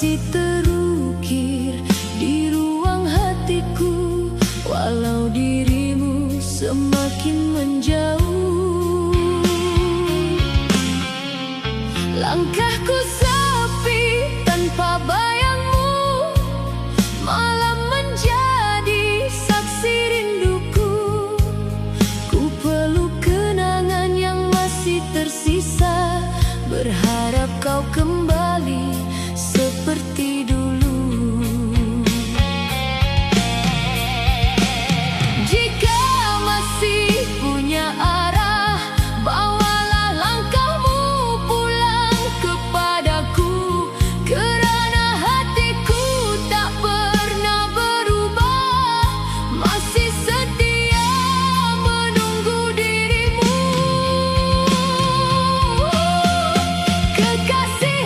masih terukir di ruang hatiku, walau dirimu semakin menjauh. Langkahku sepi tanpa bayangmu, malam menjadi saksi rinduku. Ku peluk kenangan yang masih tersisa, berharap kau kembali seperti dulu. Jika masih punya arah, bawalah langkahmu pulang kepadaku, kerana hatiku tak pernah berubah, masih setia menunggu dirimu. Kekasih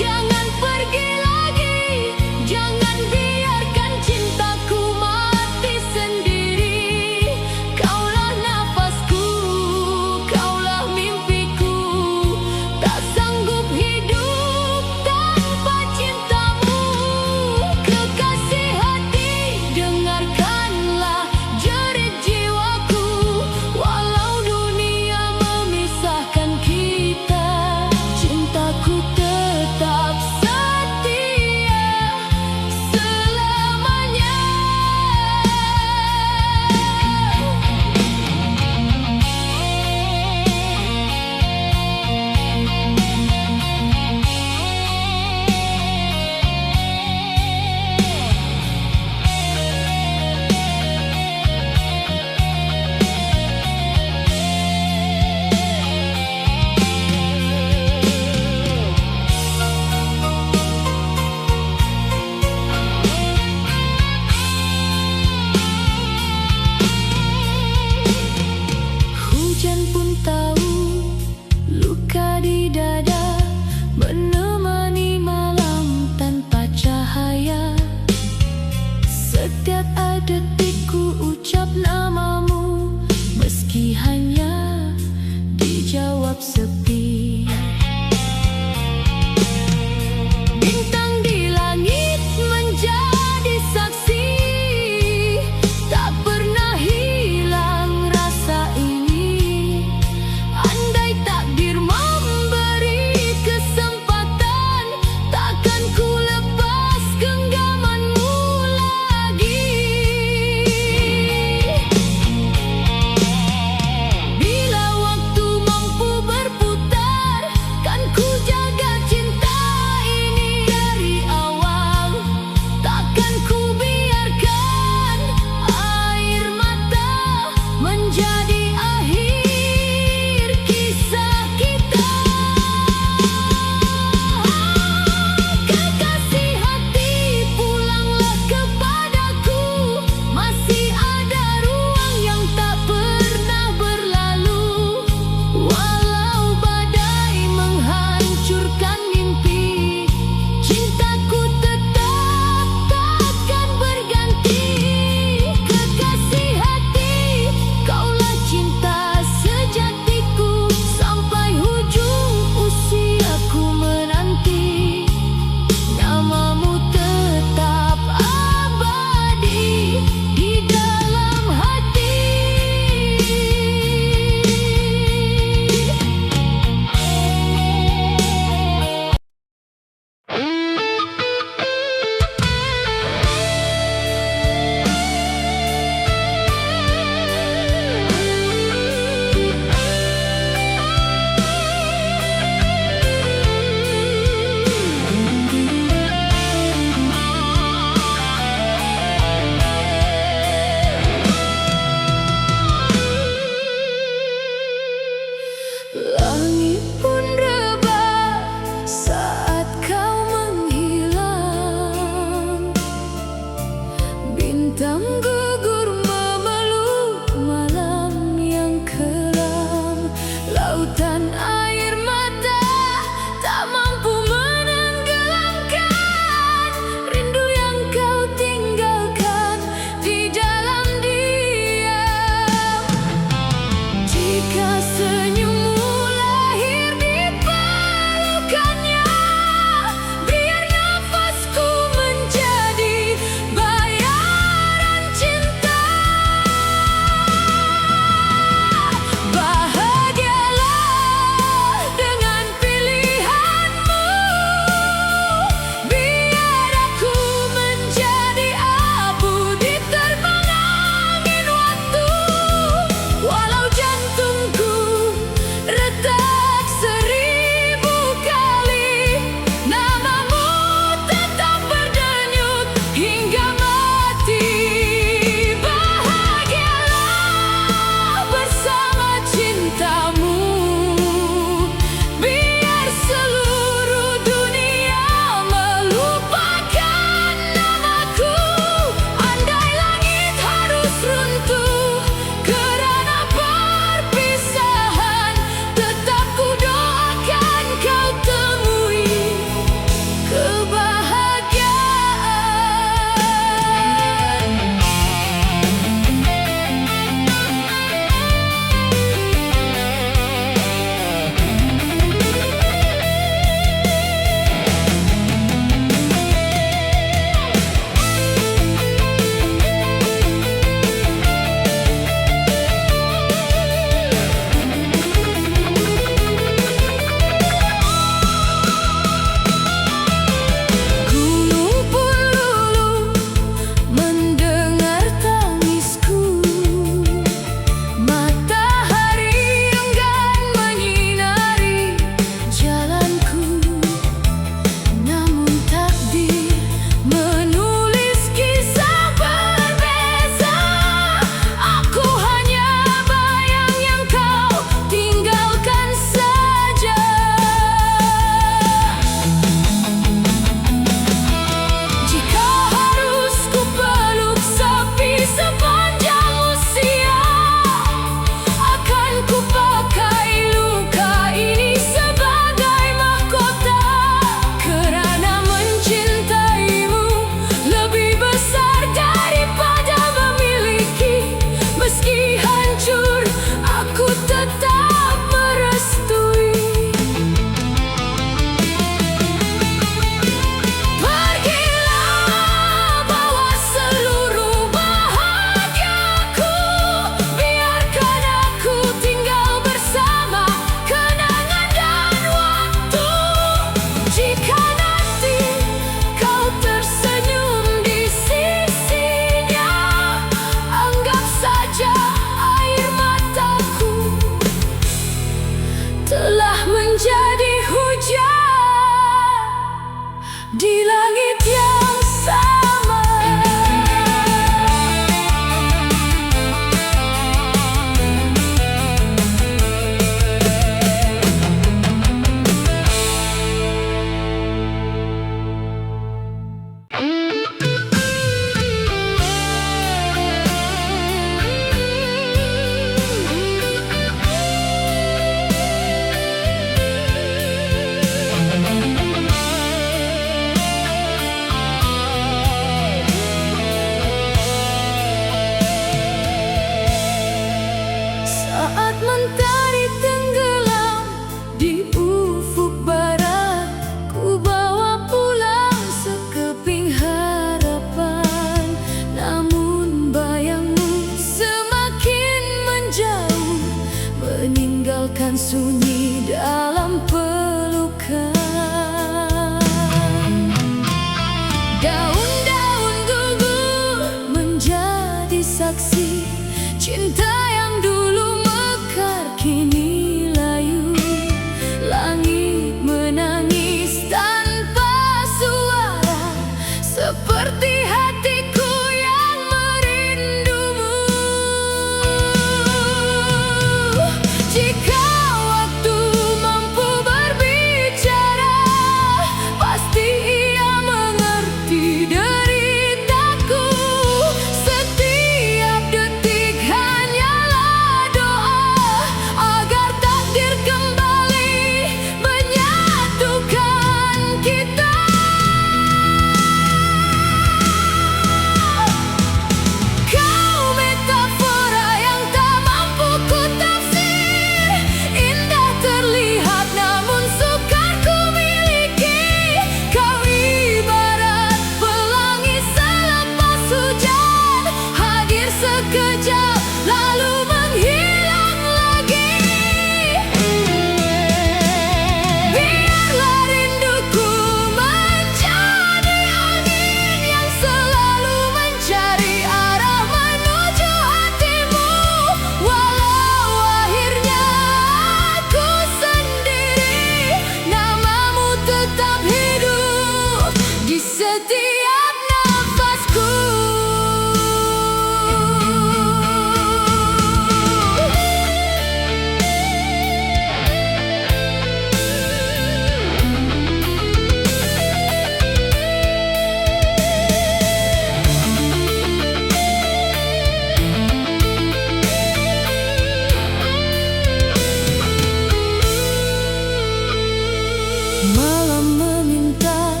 Malam meminta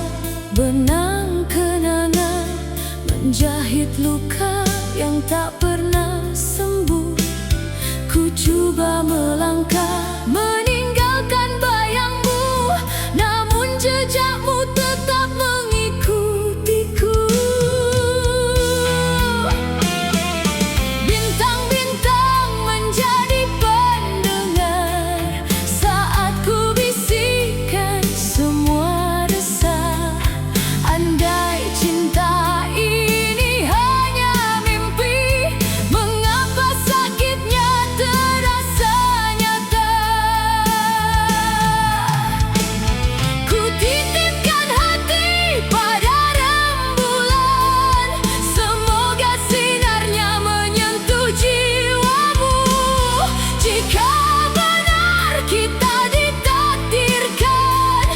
benang kenangan, menjahit luka yang tak pernah sembuh. Ku coba melangkah meninggalkan bayangmu, namun jejakmu tetap mengikutiku. Bintang-bintang menjadi pendengar saat ku bisikkan semua resah. Andai cinta ini hanya mimpi, mengapa sakitnya terasa nyata? Ku titipkan hati pada rembulan, semoga sinarnya menyentuh jiwamu. Jika benar kita ditakdirkan,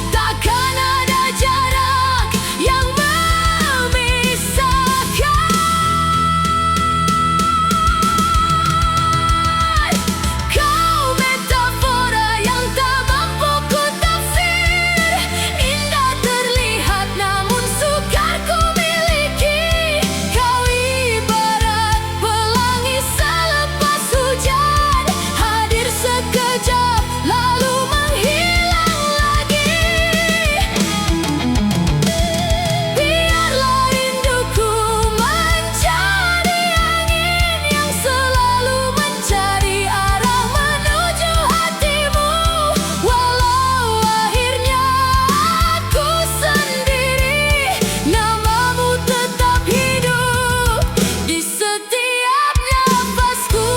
takkan ada jarak yang memisahkan. Kau metafora yang tak mampu ku tafsir, indah terlihat namun sukar ku miliki. Kau ibarat pelangi selepas hujan, hadir sekejap lalu menghilang lagi. Biarlah rinduku menjadi angin yang selalu mencari arah menuju hatimu. Walau akhirnya aku sendiri, namamu tetap hidup di setiap nafasku.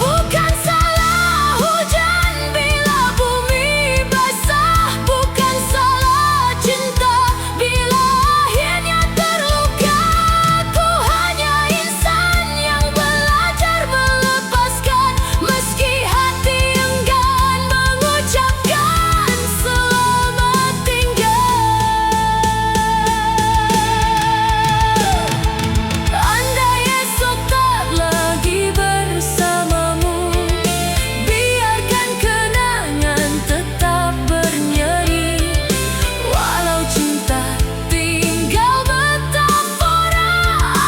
Bukan salah hujan bila bumi basah, bukan salah cinta bila akhirnya terluka. Ku hanya insan yang belajar melepaskan, meski hati enggan mengucapkan selamat tinggal. Andai esok tak lagi bersamamu, biarkan kenangan tetap bernyanyi. Walau cinta tinggal metafora,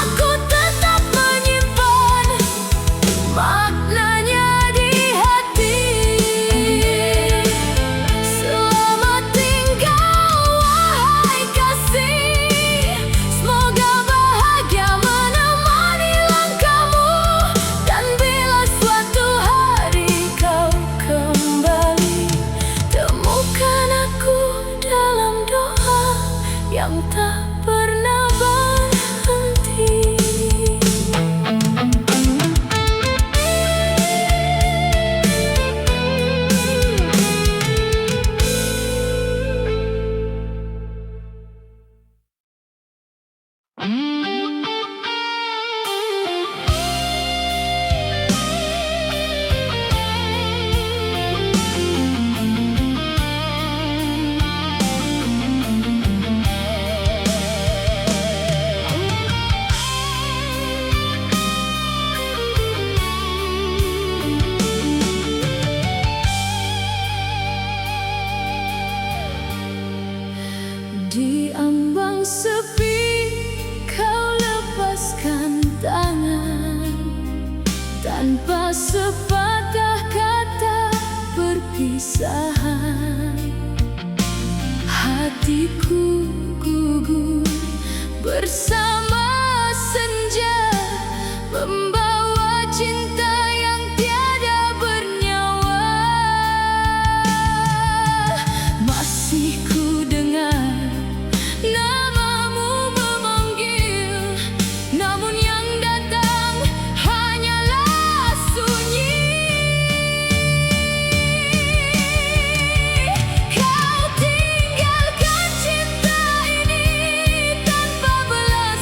aku tetap menyimpan maknanya di hati. Selamat tinggal wahai kasih, semoga bahagia menemani langkahmu. Dan bila suatu hari kau kembali, temukan aku dalam doa yang tak pernah berhenti. Di ambang sepi kau lepaskan tangan, tanpa sepatah kata perpisahan. Hatiku gugur bersama senja, membawa cinta yang tiada bernyawa. Masih ku dengar namamu memanggil, namun yang datang hanyalah sunyi. Kau tinggalkan cinta ini tanpa belas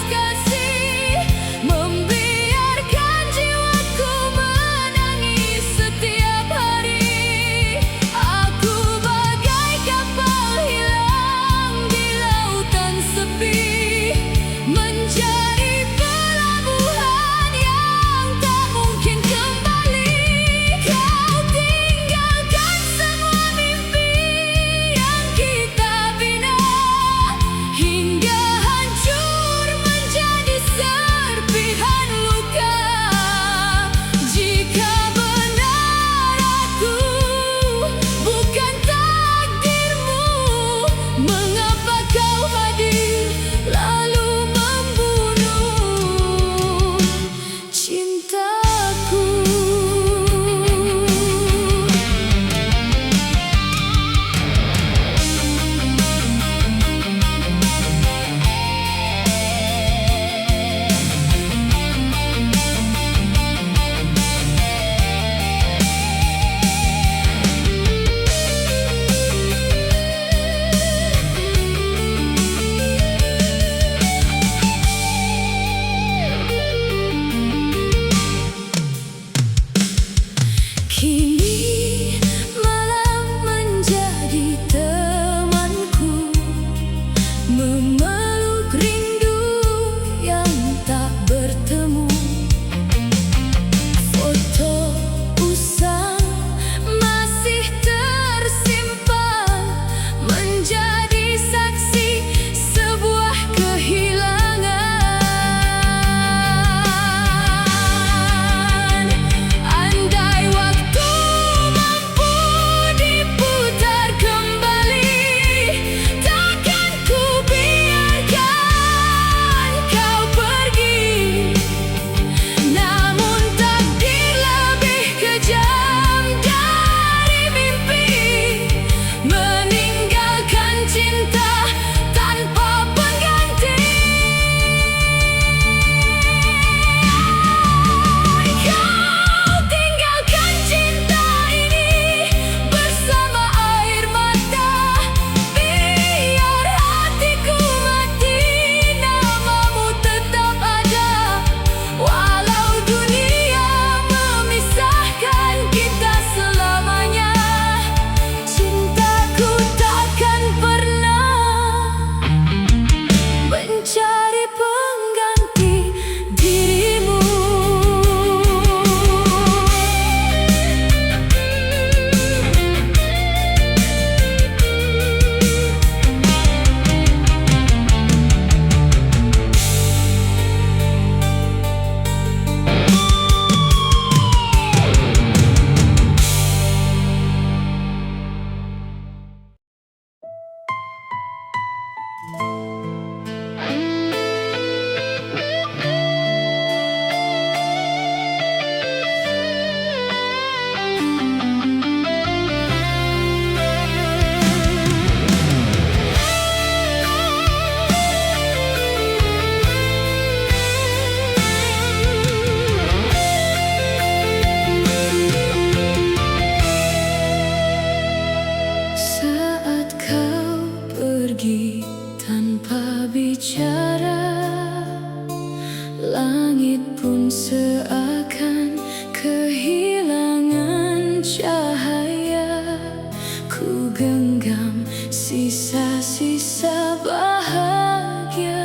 genggam sisa-sisa bahagia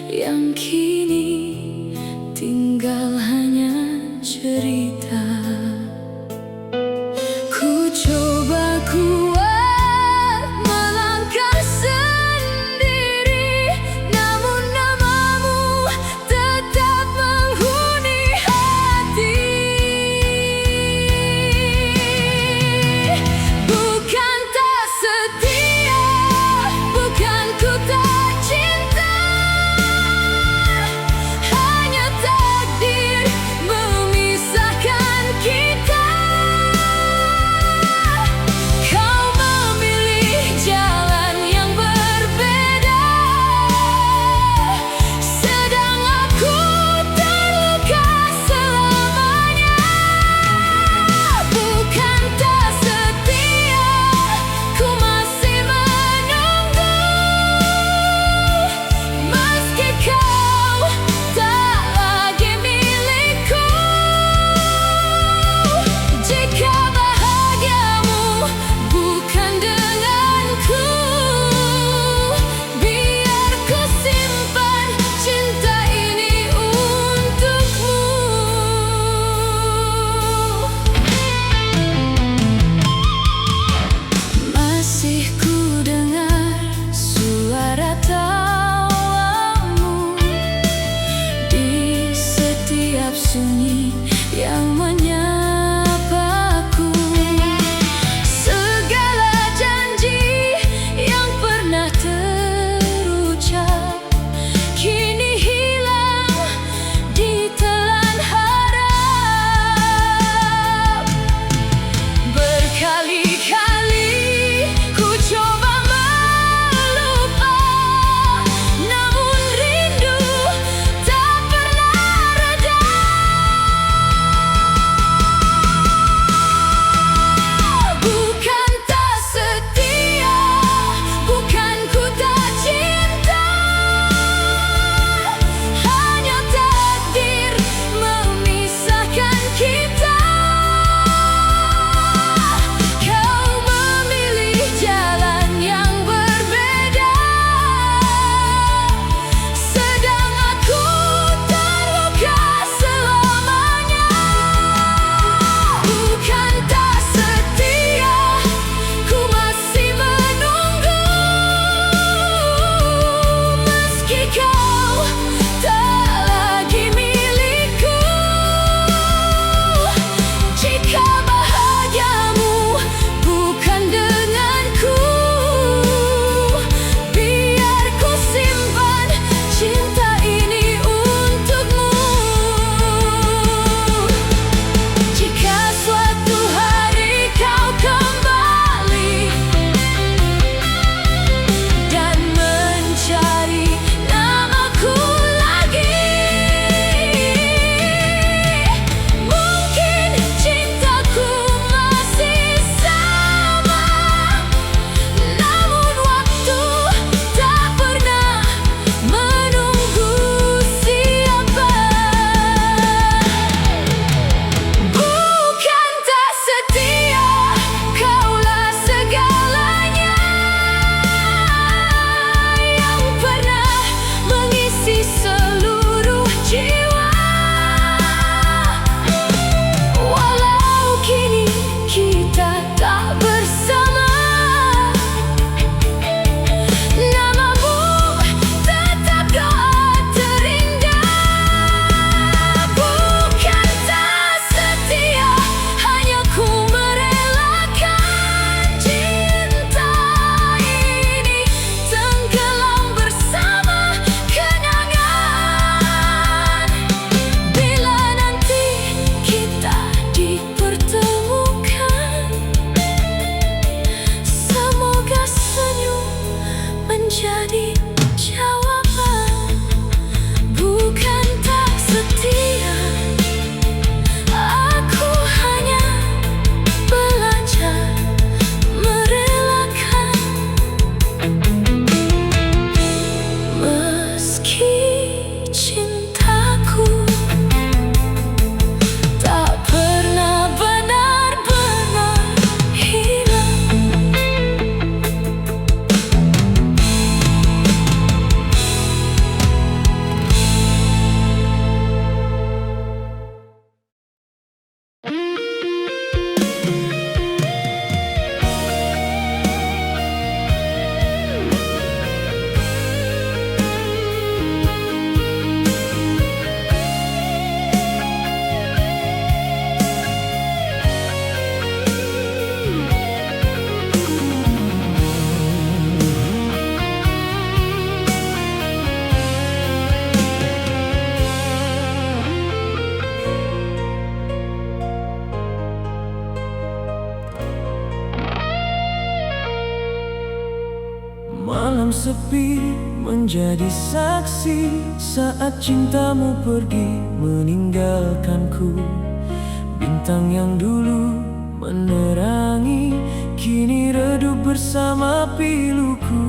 yang kini tinggal hanya cerita. Ku coba kuat melangkah sendiri, namun namamu tetap menghuni hati. Bukan tak setia, malam sepi menjadi saksi saat cintamu pergi meninggalkanku. Bintang yang dulu menerangi kini redup bersama piluku.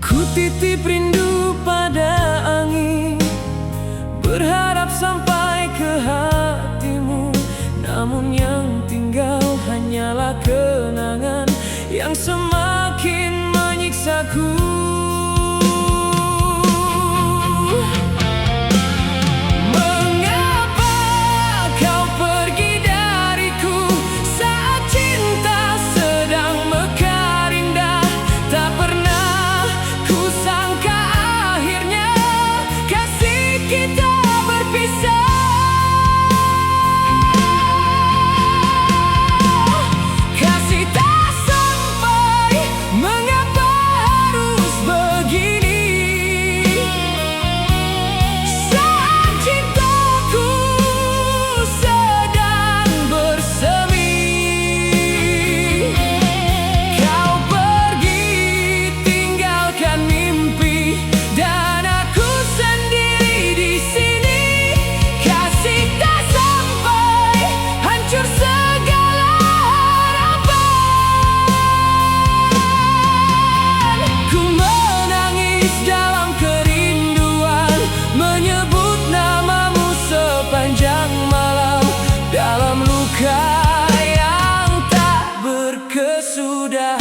Ku titip rindu pada angin, berharap sampai ke hatimu. Namun yang tinggal hanyalah kenangan yang semakin menyiksaku. Mengapa kau pergi dariku saat cinta sedang mekar indah? Tak pernah ku sangka akhirnya kasih kita berpisah. Yang tak berkesudahan.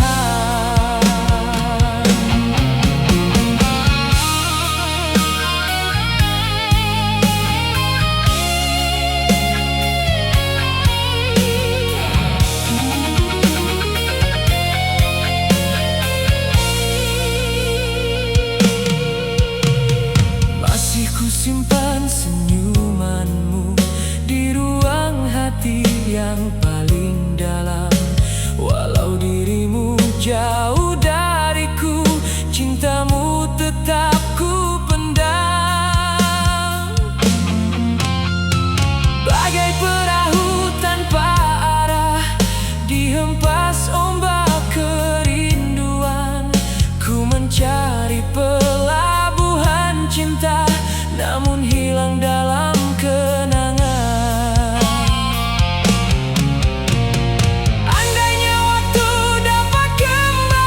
Masih ku simpan senyumanmu di ruang hati yang paling dalam. Walau dirimu jauh dariku, cintamu tetap ku pendam. Bagai perahu tanpa arah dihempas ombak kerinduan, ku mencari pelabuhan cinta namun hilang dalam kenangan. Andainya waktu dapat kembali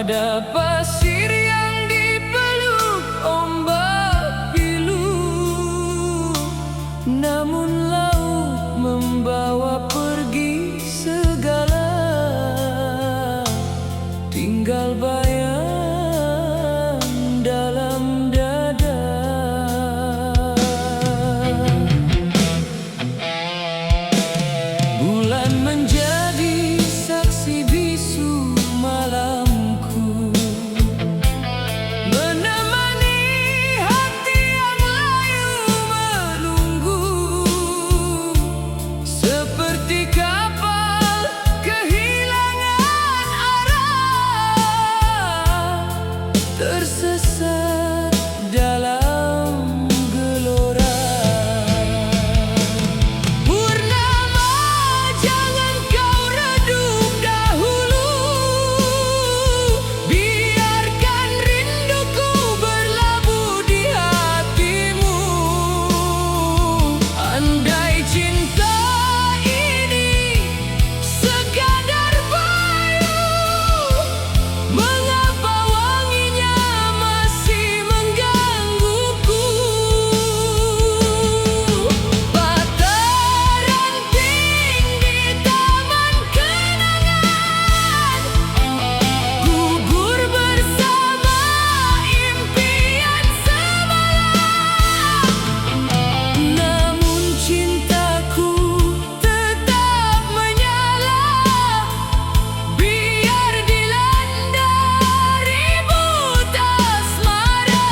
Ada pasir yang dipeluk ombak pilu, namun laut membawa pergi segala. Tinggal bayang dalam dada. Bulan menjadi saksi bisu malamku, menemani hati yang layu menunggu. Seperti kapal kehilangan arah, tersesat dalam gelora. Purnama, jangan kau redup dahulu, biarkan rinduku berlabuh di hatimu. Andai cinta ini sekadar bayu, mengapa wanginya masih menggangguku? Patah ranting di taman kenangan, gugur bersama impian semalam. Namun cintaku tetap menyala, biar dilanda ribut asmara.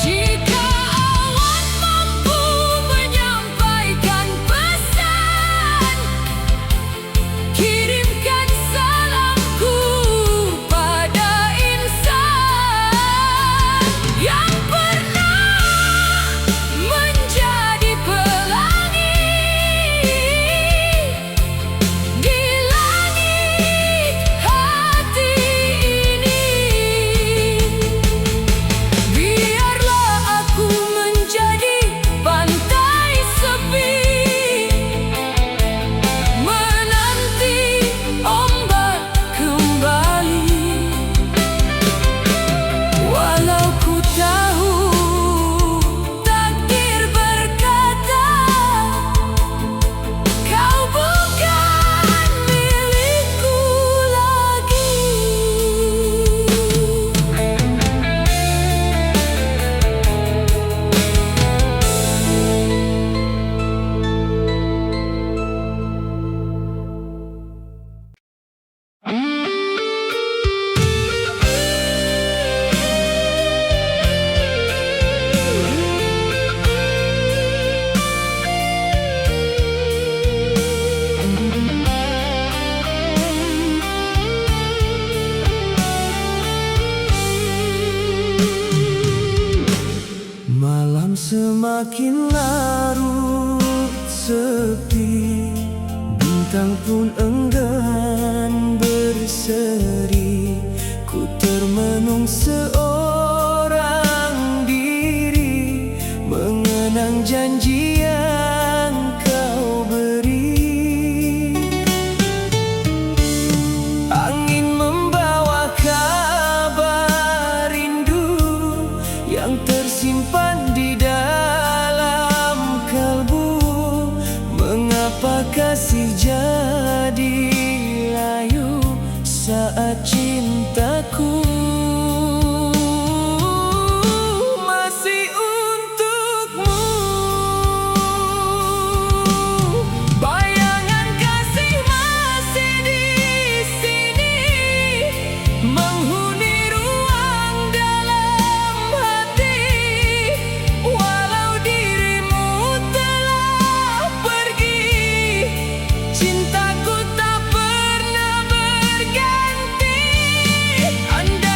Jika awan mampu menyampaikan pesan, kirimkan salamku pada insan yang pernah menjadi pelangi di langit hati ini. Biarlah aku menjadi pantai sepi, menanti ombak kembali. Walau ku tahu takdir berkata kau bukan milikku lagi. Malam semakin larut sepi, bintang pun enggan berseri. Ku termenung seorang diri, mengenang janji yang kau beri. Angin membawa kabar rindu yang tersimpan di dalam kalbu. Mengapa kasih jadi layu saat cintaku masih untukmu? Bayangan kasih masih di sini, menghuni ruang dalam hati. Walau dirimu telah pergi, cintaku tak pernah berganti. Andai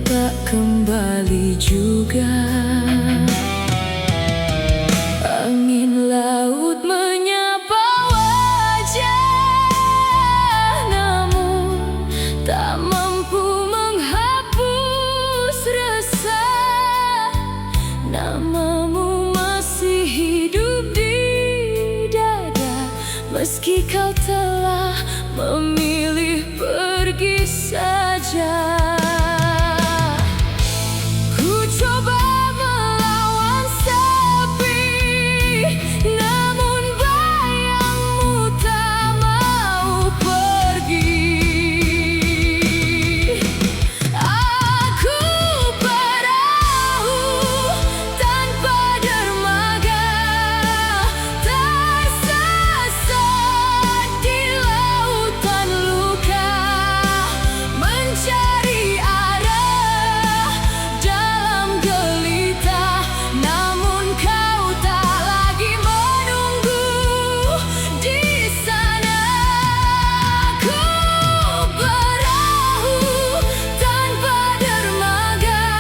tak kembali juga. Angin laut menyapa wajah, namun tak mampu menghapus resah. Namamu masih hidup di dada, meski kau telah memilih pergi saja. Ku coba melawan sepi, namun bayangmu tak mau pergi. Aku perahu tanpa dermaga, tersesat di lautan luka, mencari arah dalam gelita. Namun kau tak lagi menunggu di sana. Aku perahu tanpa dermaga,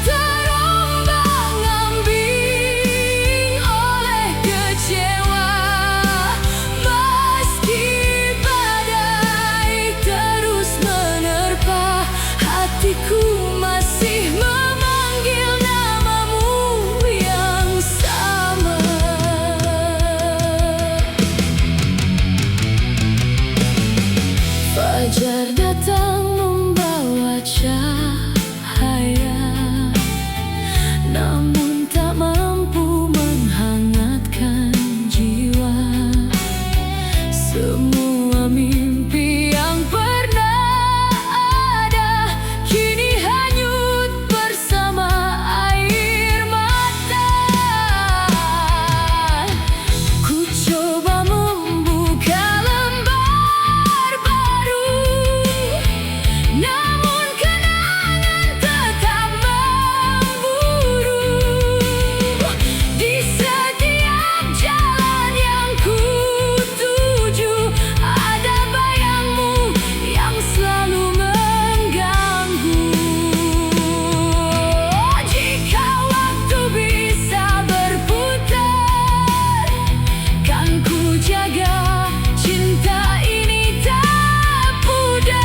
terombang-ambing oleh kecewa. Meski badai terus menerpa, hatiku masih memanggil namamu yang sama. Fajar datang membawa cahaya, namun tak mampu menghangatkan jiwa. Semua mimpi yang pernah ada kini hanyut bersama air mata. Ku coba membuka lembar baru, namun kenangan tetap memburu. Di setiap jalan yang ku tuju, ada bayangmu yang selalu mengganggu. Jika waktu bisa berputar, kan ku jaga cinta ini tak pudar.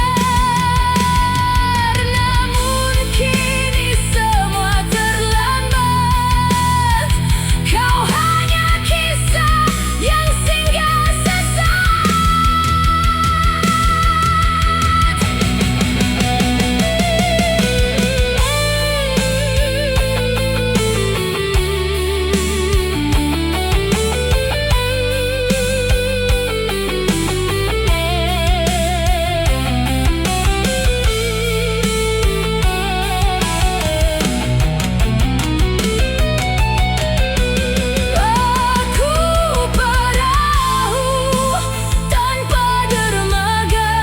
Namun kini semua terlambat, kau hanya kisah yang singgah sesaat. Aku perahu tanpa dermaga,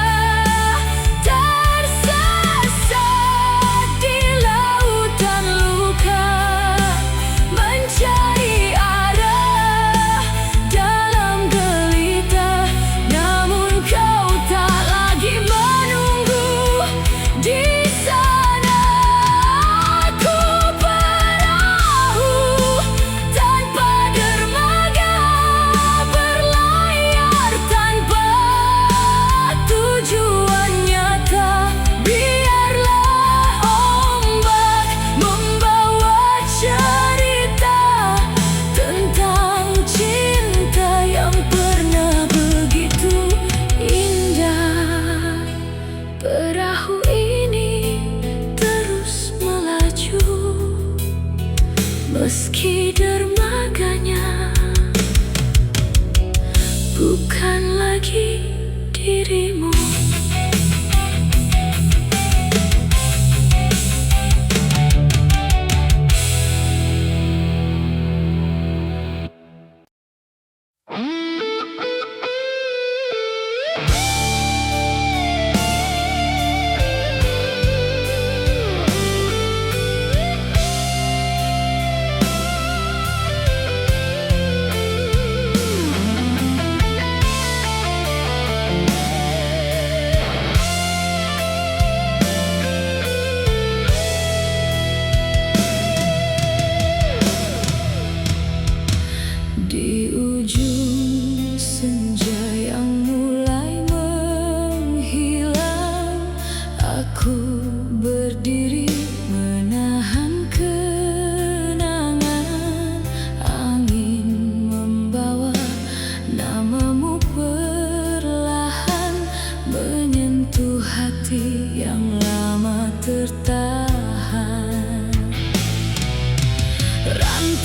tersesat di lautan luka, mencari arah dalam gelita. Namun kau tak lagi menunggu di sana. Aku perahu tanpa dermaga, berlayar tanpa tujuan nyata. Biarlah ombak membawa cerita tentang cinta yang pernah begitu indah. Perahu ini terus melaju, meski dermaganya bukan lagi dirimu.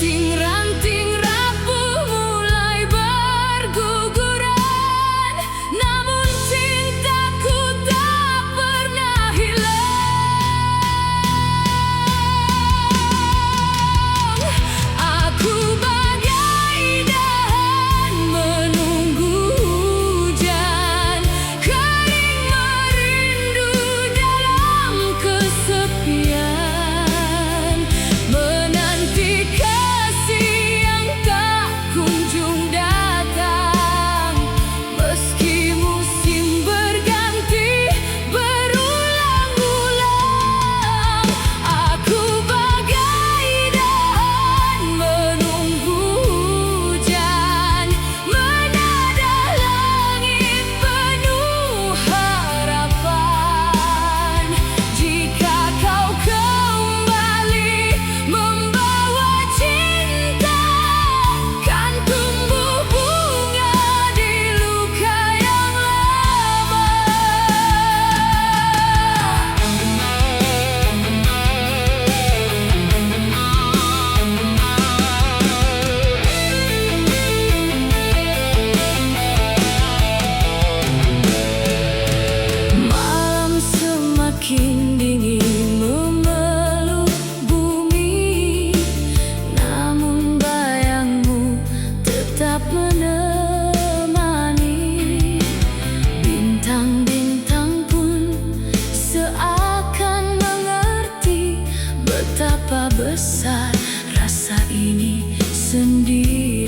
Ranting-ranting rapuh mulai berguguran, namun cintaku tak pernah hilang. Aku bagai dahan menunggu hujan, kering merindu dalam kesepian, menanti kasih yang tak kunjung datang. Meski musim berganti berulang-ulang, aku bagai dahan menunggu hujan, menadah langit penuh harapan. Jika kau kembali membawa cinta, kan tumbuh bunga di luka yang lama. Malam semakin dingin memeluk bumi, namun bayangmu tetap menemani. Bintang-bintang pun seakan mengerti betapa besar rasa ini sendiri.